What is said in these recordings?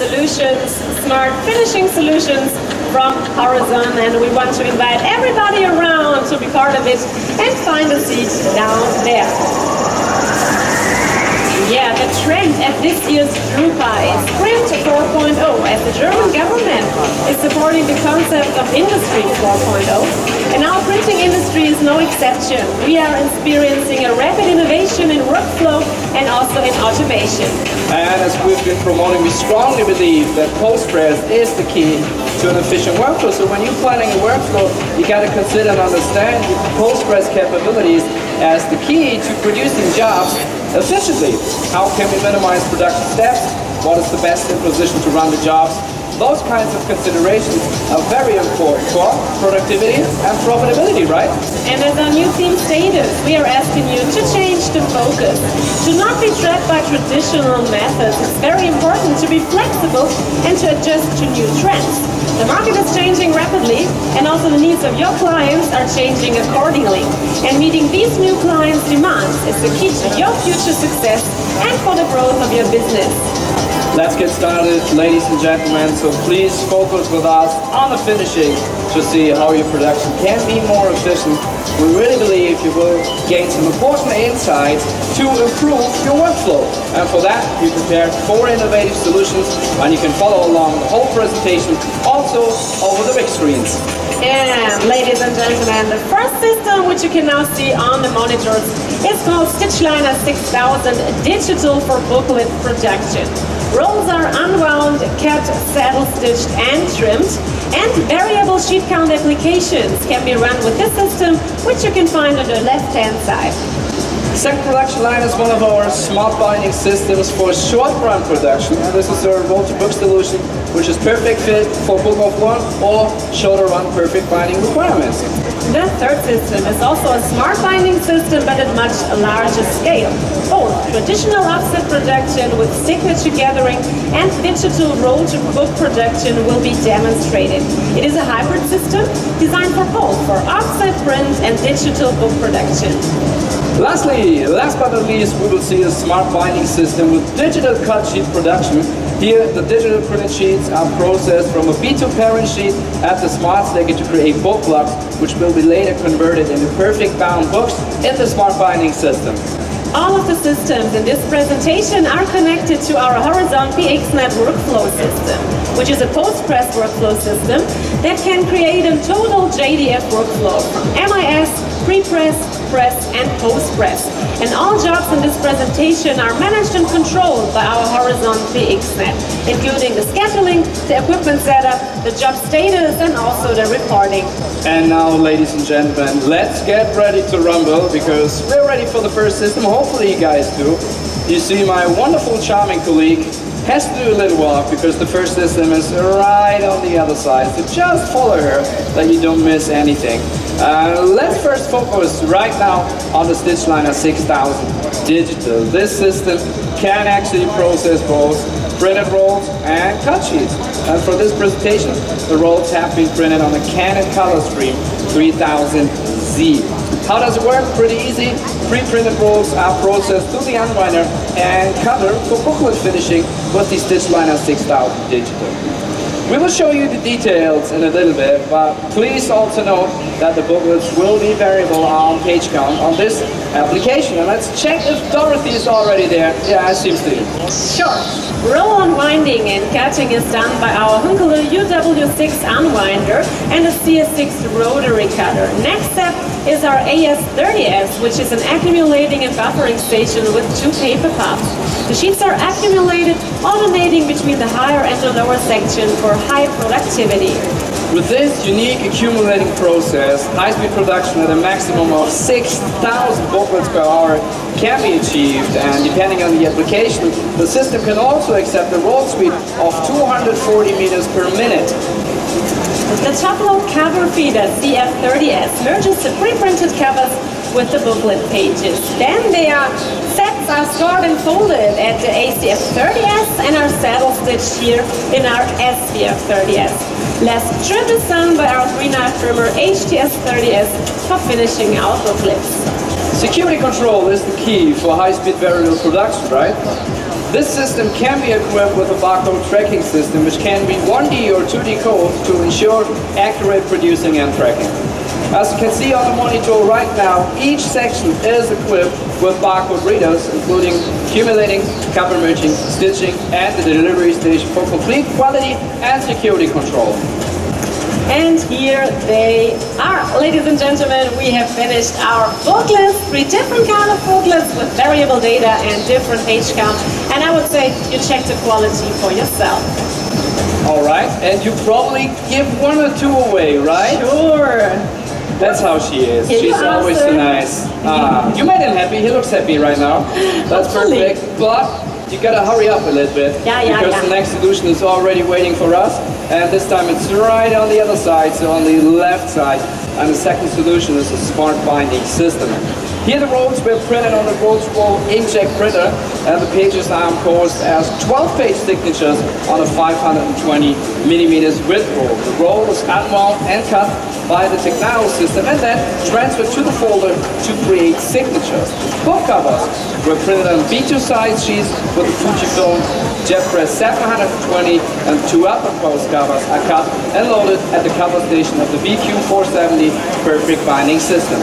solutions, smart finishing solutions from Horizon, and we want to invite everybody around to be part of it and find a seat down there. Yeah, the trend at this year's drupa is Print 4.0, as the German government is supporting the concept of Industry 4.0, and our printing industry is no exception. We are experiencing a rapid innovation in workflow and also in automation. And as we've been promoting, we strongly believe that Postpress is the key to an efficient workflow. So when you're planning a workflow, you got to consider and understand the Postpress capabilities as the key to producing jobs efficiently. How can we minimize production steps? What is the best in position to run the jobs? Those kinds of considerations are very important for productivity and profitability, right? And as our new theme stated, we are asking you to change the focus, to not be trapped by traditional methods. It's very important to be flexible and to adjust to new trends. The market is changing rapidly, and also the needs of your clients are changing accordingly. And meeting these new clients' demands is the key to your future success and for the growth of your business. Let's get started, ladies and gentlemen, so please focus with us on the finishing to see how your production can be more efficient. We really believe you will gain some important insights to improve your workflow. And for that, we prepared 4 innovative solutions, and you can follow along the whole presentation also over the big screens. And ladies and gentlemen, the first system which you can now see on the monitors is called Stitchliner 6000 Digital for Booklet Production. Rolls are unwound, cut, saddle stitched and trimmed, and variable sheet count applications can be run with this system, which you can find on the left-hand side. Second production line is one of our smart binding systems for short run production, and this is our roll-to-book solution, which is perfect fit for book of one or shorter run perfect binding requirements. The third system is also a smart binding system, but at much larger scale. Both traditional offset production with signature gathering and digital roll-to-book production will be demonstrated. It is a hybrid system designed for both, for offset print and digital book production. Lastly, last but not least, we will see a smart binding system with digital cut sheet production. Here, the digital printed sheets are processed from a B2 parent sheet at the smart stacker to create book blocks, which will be later converted into perfect bound books in the smart binding system. All of the systems in this presentation are connected to our Horizon PXNet workflow system, which is a Postpress workflow system that can create a total JDF workflow from MIS, pre-press, press and post-press. And all jobs in this presentation are managed and controlled by our Horizon PXNet, including the scheduling, the equipment setup, the job status and also the reporting. And now, ladies and gentlemen, let's get ready to rumble, because we're ready for the first system. Hopefully you guys do. You see my wonderful, charming colleague has to do a little walk because the first system is right on the other side. So just follow her that you don't miss anything. Let's first focus right now on the Stitchliner 6000 Digital. This system can actually process both printed rolls and cut sheets. And for this presentation, the rolls have been printed on a Canon Color Stream 3000Z. How does it work? Pretty easy. Pre-printed rolls are processed through the unwinder and covered for booklet finishing with the Stitchliner 6000 Digital. We will show you the details in a little bit, but please also note that the booklets will be variable on page count on this application. And let's check if Dorothy is already there. Yeah, it seems to be. Sure. Roll unwinding and cutting is done by our Hunkele UW6 unwinder and a CS6 rotary cutter. Next step is our AS30S, which is an accumulating and buffering station with 2 paper puffs. The sheets are accumulated, alternating between the higher and the lower section for high productivity. With this unique accumulating process, high-speed production at a maximum of 6,000 booklets per hour can be achieved, and depending on the application, the system can also accept a roll speed of 240 meters per minute. The top-load cover feeder CF30S merges the pre-printed covers with the booklet pages. Then sets are stored and folded at the ACF30S and are saddle stitched here in our SCF30S. Last trim is done by our 3-knife trimmer HTS30S for finishing our booklets. Security control is the key for high-speed variable production, right? This system can be equipped with a barcode tracking system, which can be 1D or 2D code to ensure accurate producing and tracking. As you can see on the monitor right now, each section is equipped with barcode readers, including accumulating, cover merging, stitching, and the delivery station for complete quality and security control. And here they are. Ladies and gentlemen, we have finished our booklets, 3 different kind of booklets with variable data and different page count. And I would say you check the quality for yourself. All right, and you probably give 1 or 2 away, right? Sure. That's how she is. Here She's always so nice. You made him happy. He looks happy right now. That's Hopefully. perfect. But you gotta hurry up a little bit because the next solution is already waiting for us. And this time it's right on the other side, so on the left side. And the second solution is a smart binding system. Here the rolls were printed on a roll-to-roll inkjet printer, and the pages are enclosed as 12-page signatures on a 520 millimeters width roll. The roll is unwound and cut by the Technao system and then transferred to the folder to create signatures. Book covers were printed on B2 size sheets with a Fujifilm Jet Press 720, and 2 upper post covers are cut and loaded at the cover station of the BQ470 Perfect Binding System.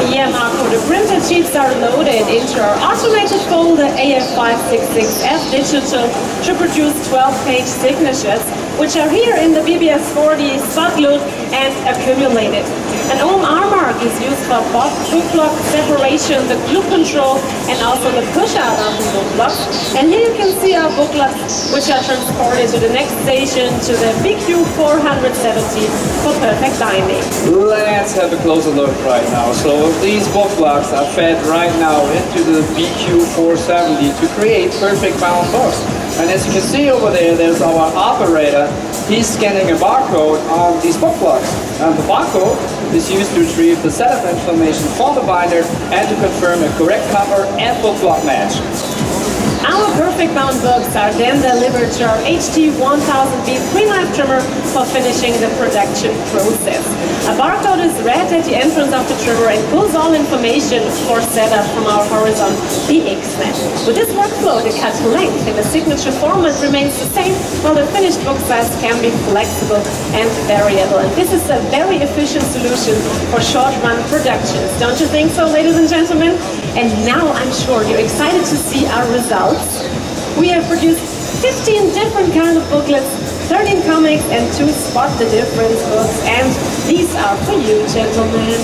Yeah, Marco, the printed sheets are loaded into our automated folder AF566F Digital to produce 12-page signatures, which are here in the BBS40 spot load and accumulated. An OMR mark is used for book block separation, the glue control, and also the push-out of the book blocks. And here you can see our book blocks, which are transported to the next station to the BQ470 for perfect binding. Let's have a closer look right now. So these book blocks are fed right now into the BQ470 to create perfect bound books. And as you can see over there, there's our operator. He's scanning a barcode on these book blocks. And the barcode is used to retrieve the setup information for the binder and to confirm a correct cover and book block match. Our perfect bound books are then delivered to our HT1000B 3-knife trimmer for finishing the production process. A barcode is read at the entrance of the trimmer and pulls all information for setup from our Horizon BXNet. With this workflow, the cut length and the signature format remains the same, while the finished book size can be flexible and variable. And this is a very efficient solution for short-run productions. Don't you think so, ladies and gentlemen? And now I'm sure you're excited to see our results. We have produced 15 different kinds of booklets, 13 comics, and 2 Spot the Difference books. And these are for you, gentlemen.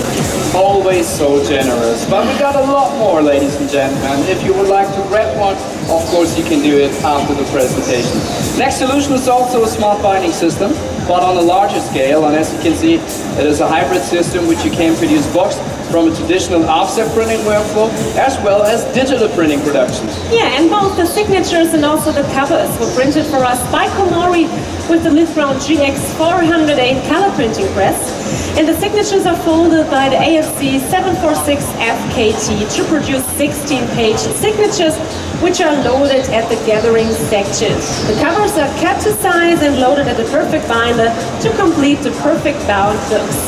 Always so generous. But we got a lot more, ladies and gentlemen. If you would like to grab one, of course you can do it after the presentation. Next solution is also a smart binding system, but on a larger scale. And as you can see, it is a hybrid system which you can produce books from a traditional offset printing workflow as well as digital printing production. Yeah, and both the signatures and also the covers were printed for us by Komori with the Lithround GX408 color printing press. And the signatures are folded by the AFC 746 FKT to produce 16-page signatures, which are loaded at the gathering section. The covers are cut to size and loaded at the perfect binder to complete the perfect bound books.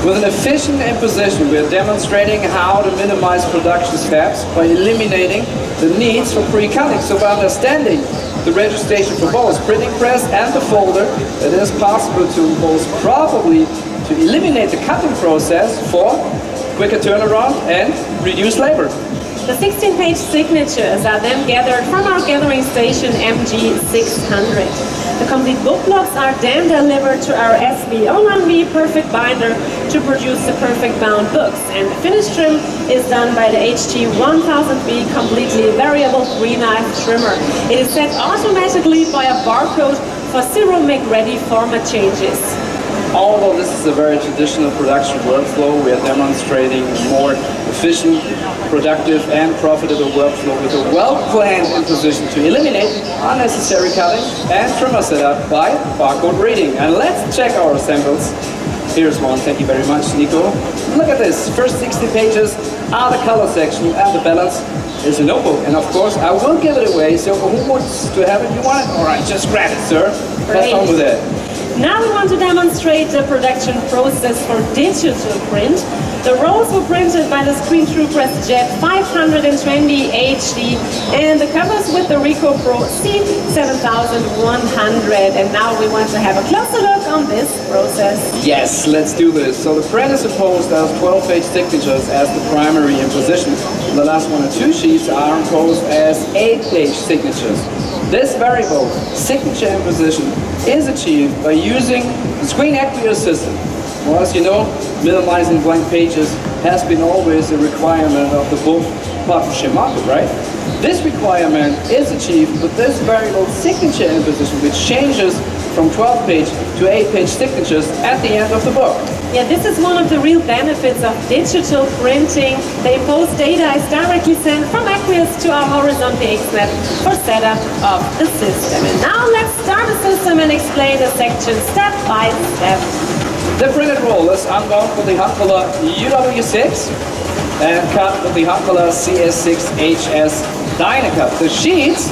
With an efficient imposition, we are demonstrating how to minimize production steps by eliminating the needs for pre-cutting. So by understanding the registration for both printing press and the folder, it is possible to most probably to eliminate the cutting process for quicker turnaround and reduce labor. The 16-page signatures are then gathered from our gathering station MG600. The complete book blocks are then delivered to our SB09B perfect binder to produce the perfect bound books, and the finished trim is done by the HT1000B completely variable 3-knife trimmer. It is set automatically by a barcode for zero make-ready format changes. Although this is a very traditional production workflow, we are demonstrating more efficient, productive, and profitable workflow with a well-planned imposition to eliminate unnecessary cutting and trimmer setup by barcode reading. And let's check our samples. Here's one. Thank you very much, Nico. Look at this. First 60 pages are the color section, and the balance is a notebook. And of course, I will give it away. So who wants to have it? You want it? All right, just grab it, sir. Have fun with it. Now we want to demonstrate the production process for digital print. The rolls were printed by the Screen TruePress Jet 520 HD and the covers with the Ricoh Pro C7100. And now we want to have a closer look on this process. Yes, let's do this. So the print is imposed as 12-page signatures as the primary imposition. The last 1 or 2 sheets are imposed as 8-page signatures. This variable, signature imposition, is achieved by using the screen acquisition system. Well, as you know, minimizing blank pages has been always a requirement of the book partnership market, right? This requirement is achieved with this variable signature imposition, which changes from 12-page to 8-page signatures at the end of the book. Yeah, this is one of the real benefits of digital printing. The imposed data is directly sent from Aqueous to our Horizon PXNet for setup of the system. And now let's start the system and explain the section step by step. The printed roll is unbound with the hot color UW6 and cut with the hot color CS6HS Dynacut. The sheets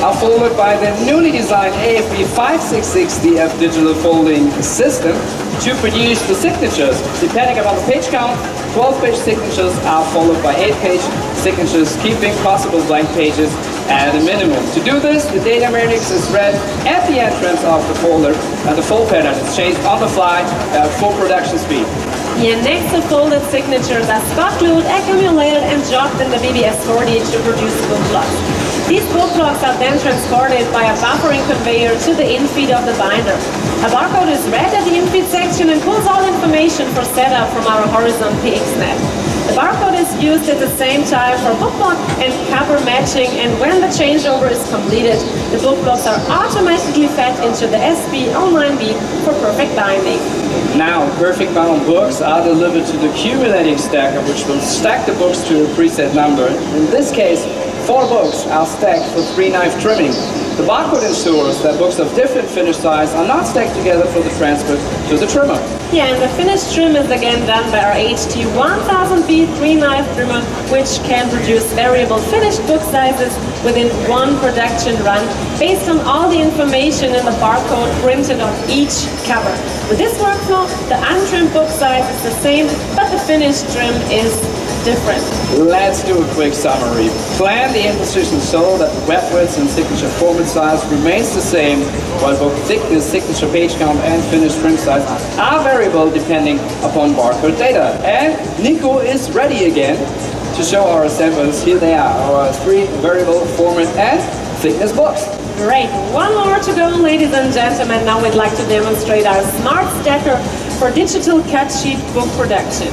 are folded by the newly designed AFB 516DF digital folding system to produce the signatures. Depending upon the page count, 12-page signatures are followed by 8-page signatures, keeping possible blank pages at a minimum. To do this, the data matrix is read at the entrance of the folder and the fold pattern is changed on the fly at full production speed. Here next, the folded signatures are spot glued, accumulated and dropped in the BBS40 to produce book blocks. These book blocks are then transported by a buffering conveyor to the infeed of the binder. A barcode is read at the infeed section and pulls all information for setup from our Horizon PXNet. The barcode is used at the same time for book block and cover matching, and when the changeover is completed, the book blocks are automatically fed into the SB09B for perfect binding. Now, perfect bound books are delivered to the accumulating stacker, which will stack the books to a preset number. In this case, 4 books are stacked for 3-knife trimming. The barcode ensures that books of different finish size are not stacked together for the transfer to the trimmer. Yeah, and the finished trim is again done by our HT1000B 3-knife trimmer, which can produce variable finished book sizes within one production run based on all the information in the barcode printed on each cover. With this workflow, the untrimmed book size is the same, but the finished trim is different. Let's do a quick summary. Plan the imposition so that the web width and signature format size remains the same, while both thickness, signature page count, and finished trim size are variable depending upon barcode data. And Nico is ready again to show our samples. Here they are, our 3 variable format and thickness books. Great, one more to go, ladies and gentlemen. Now we'd like to demonstrate our smart stacker for digital cut sheet book production.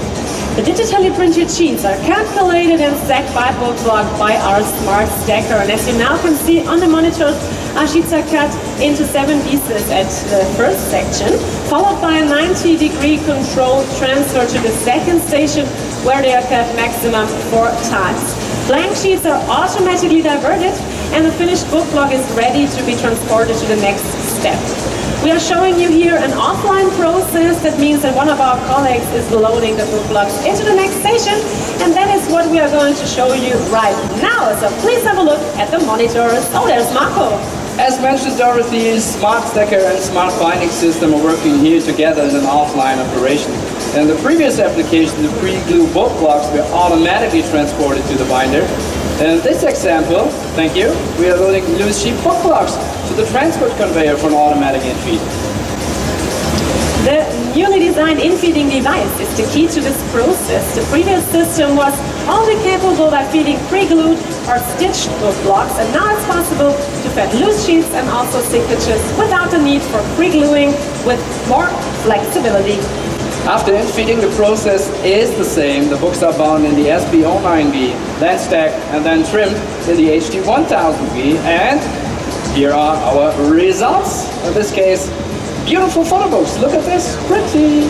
The digitally printed sheets are calculated and stacked by book block by our smart stacker. And as you now can see on the monitors, our sheets are cut into 7 pieces at the first section, followed by a 90-degree controlled transfer to the second station, where they are cut maximum 4 times. Blank sheets are automatically diverted, and the finished book block is ready to be transported to the next step. We are showing you here an offline process. That means that one of our colleagues is loading the book blocks into the next station, and that is what we are going to show you right now. So please have a look at the monitors. Oh, there's Marco. As mentioned, Dorothy, Smart Stacker and Smart Binding System are working here together in an offline operation. In the previous application, the pre-glue book blocks were automatically transported to the binder. In this example, thank you, we are loading loose sheet book blocks to the transport conveyor for an automatic infeed. The newly designed infeeding device is the key to this process. The previous system was only capable by feeding pre-glued or stitched book blocks, and now it's possible to feed loose sheets and also signatures without the need for pre-gluing, with more flexibility. After infeeding, the process is the same. The books are bound in the SB09B, then stacked and then trimmed in the HT1000B, and here are our results. In this case, beautiful photo books. Look at this, pretty.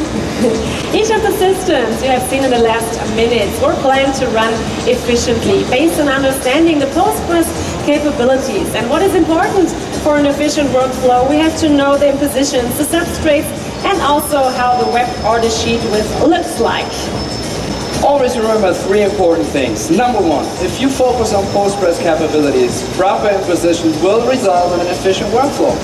Each of the systems you have seen in the last minutes were planned to run efficiently based on understanding the Postgres capabilities. And what is important for an efficient workflow, we have to know the impositions, the substrates, and also how the web or the sheet width looks like. Always remember three important things. Number one, if you focus on post-press capabilities, proper imposition will result in an efficient workflow.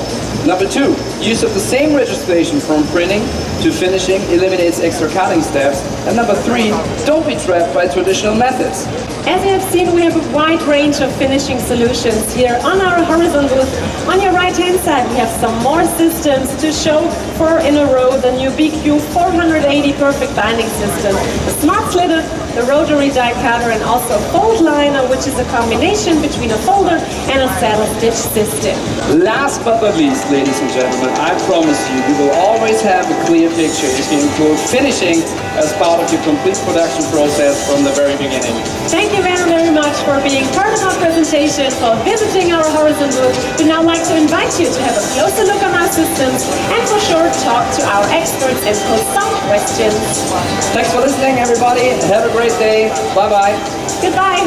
Number two, use of the same registration from printing to finishing eliminates extra cutting steps. And number three, don't be trapped by traditional methods. As you have seen, we have a wide range of finishing solutions here on our Horizon booth. On your right-hand side, we have some more systems to show. 4 in a row, the new BQ 480 perfect binding system, the smart slitter, the rotary die cutter, and also fold liner, which is a combination between a folder and a saddle stitch system. Last but not least, ladies and gentlemen, I promise you, you will always have a clear picture if you include finishing as part of your complete production process from the very beginning. Thank you very much for being part of our presentation, for visiting our Horizon booth. We'd now like to invite you to have a closer look on our systems and for sure talk to our experts and pose some questions. Thanks for listening, everybody. Have a great day. Bye-bye. Goodbye.